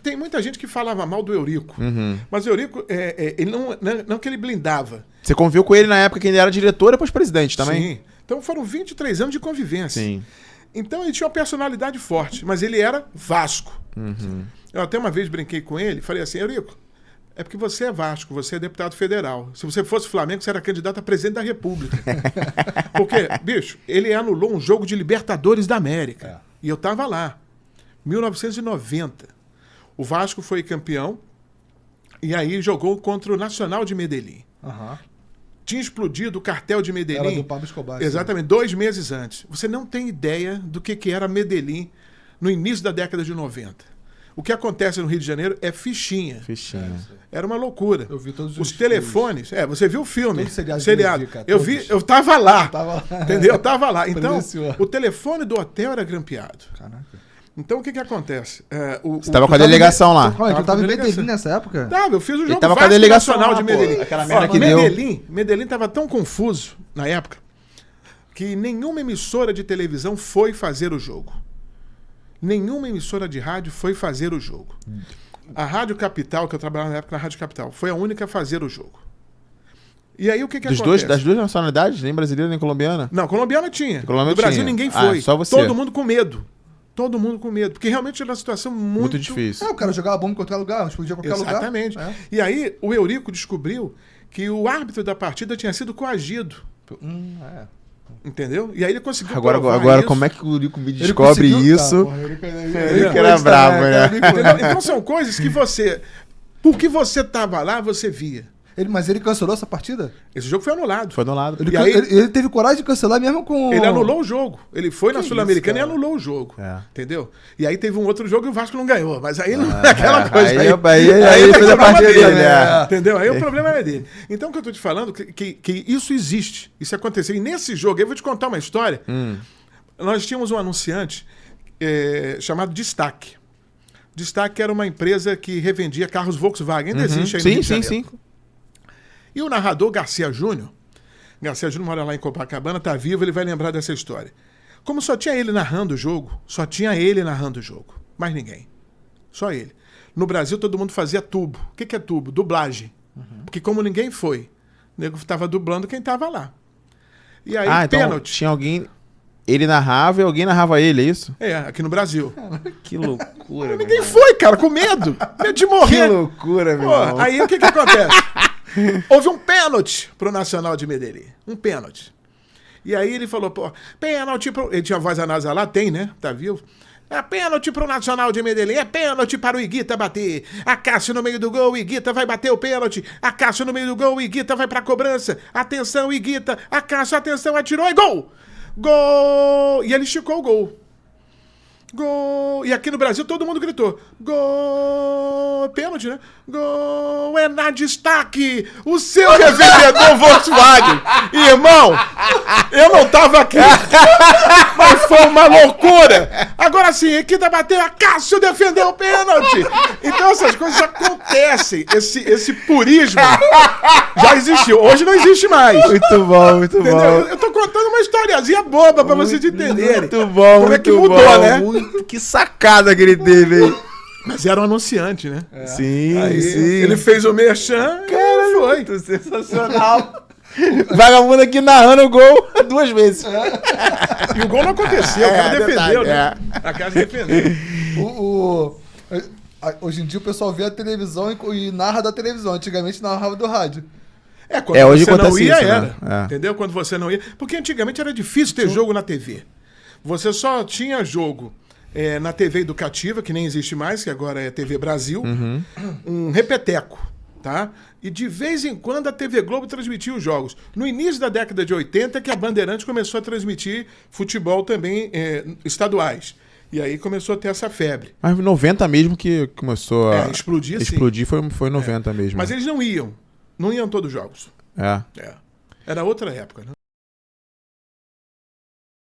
Tem muita gente que falava mal do Eurico. Mas o Eurico, ele não que ele blindava. Você conviveu com ele na época que ele era diretor e depois presidente também? Sim. Então foram 23 anos de convivência. Sim. Então ele tinha uma personalidade forte, mas ele era Vasco. Eu até uma vez brinquei com ele, falei assim, Eurico, é porque você é Vasco, você é deputado federal. Se você fosse Flamengo, você era candidato a presidente da República. Porque, bicho, ele anulou um jogo de Libertadores da América. E eu tava lá, 1990. O Vasco foi campeão e aí jogou contra o Nacional de Medellín. Tinha explodido o cartel de Medellín. Era do Pablo Escobar. Exatamente, 2 meses antes. Você não tem ideia do que era Medellín no início da década de 90. O que acontece no Rio de Janeiro é fichinha. Era uma loucura. Eu vi todos os telefones. Você viu o filme? Todo seriado. Eu tava lá. Tava... Entendeu? Eu tava lá. Então, Presenciou. o telefone do hotel era grampeado. Caraca. Então, o que acontece? Você tava com a delegação lá. Calma aí, tu tava em delegação. Medellín nessa época? Eu fiz o jogo Ele tava com a Vasco delegação Nacional lá, de pô. Medellín. Aquela merda que deu. Medellín tava tão confuso na época que nenhuma emissora de televisão foi fazer o jogo. Nenhuma emissora de rádio foi fazer o jogo. A Rádio Capital, que eu trabalhava na época na Rádio Capital, foi a única a fazer o jogo. E aí o que acontece? Das duas nacionalidades? Nem brasileira, nem colombiana? Não, colombiana tinha. Colombiana No Brasil tinha. ninguém foi. Só você. Todo mundo com medo. Todo mundo com medo. Porque realmente era uma situação muito difícil. O cara jogava bomba em qualquer lugar, explodia em qualquer lugar. Exatamente. E aí o Eurico descobriu que o árbitro da partida tinha sido coagido. Entendeu? E aí ele conseguiu Agora isso. como é que o Eurico me descobre isso? Ele era brabo, né? Entendeu? Então são coisas que você... Porque você estava lá, você via. Mas ele cancelou essa partida? Esse jogo foi anulado. Foi anulado. Ele teve coragem de cancelar mesmo com... Ele anulou o jogo. Ele foi na Sul-Americana e cara? anulou o jogo. Entendeu? E aí teve um outro jogo e o Vasco não ganhou. Mas aí não é aquela coisa. Aí fez a parte dele, né? Entendeu? Aí o problema é dele. Então o que eu tô te falando que isso existe. Isso aconteceu. E nesse jogo, eu vou te contar uma história. Nós tínhamos um anunciante chamado Destaque. Destaque era uma empresa que revendia carros Volkswagen. Ainda existe aí no Rio de Janeiro. Sim. E o narrador Garcia Júnior mora lá em Copacabana, tá vivo, ele vai lembrar dessa história. Como só tinha ele narrando o jogo, mais ninguém. Só ele. No Brasil todo mundo fazia tubo. O que é tubo? Dublagem. Porque como ninguém foi, o nego estava dublando quem estava lá. E aí, então pênalti. tinha alguém... Ele narrava e alguém narrava ele, é isso? Aqui no Brasil. Que loucura, ninguém foi, cara, com medo. Medo de morrer. Que loucura, meu irmão. Aí o que acontece? Houve um pênalti pro Nacional de Medellín. Um pênalti. E aí ele falou, pênalti pro... Ele tinha voz anasalada, tem, né? Tá vivo? É pênalti pro Nacional de Medellín. É pênalti para o Higuita bater. Acácio no meio do gol, o Higuita vai bater o pênalti. Acácio no meio do gol, o Higuita vai pra cobrança. Atenção, Higuita. Acácio, atenção, atirou e gol! Gol! E ele esticou o gol. Gol! E aqui no Brasil todo mundo gritou. Gol! Pênalti, né? Gol! É na Destaque! O seu revendedor Volkswagen! Irmão, eu não tava aqui, mas foi uma loucura! Agora sim, Equita bateu, a Cássio defendeu o pênalti! Então essas coisas acontecem. Esse purismo já existiu. Hoje não existe mais. Muito bom, muito bom. Eu tô contando uma historiazinha boba pra vocês entenderem. Muito bom, como é que muito mudou, bom, né? Que sacada que ele teve, hein? Mas era um anunciante, né? Sim, Aí, sim. ele fez o merchan e foi. Muito sensacional. Vagabundo aqui narrando o gol 2 vezes. E o gol não aconteceu, o cara defendeu, verdade, né? A casa defendeu. Hoje em dia o pessoal vê a televisão e narra da televisão. Antigamente narrava do rádio. Quando hoje você não ia, isso, era. Né? Entendeu? Quando você não ia. Porque antigamente era difícil ter jogo na TV. Você só tinha jogo na TV educativa, que nem existe mais, que agora é TV Brasil, um repeteco, tá? E de vez em quando a TV Globo transmitia os jogos. No início da década de 80 que a Bandeirantes começou a transmitir futebol também estaduais. E aí começou a ter essa febre. Mas 90 mesmo que começou a explodir, sim. Explodir foi 90 mesmo. Mas eles não iam todos os jogos. Era outra época, né?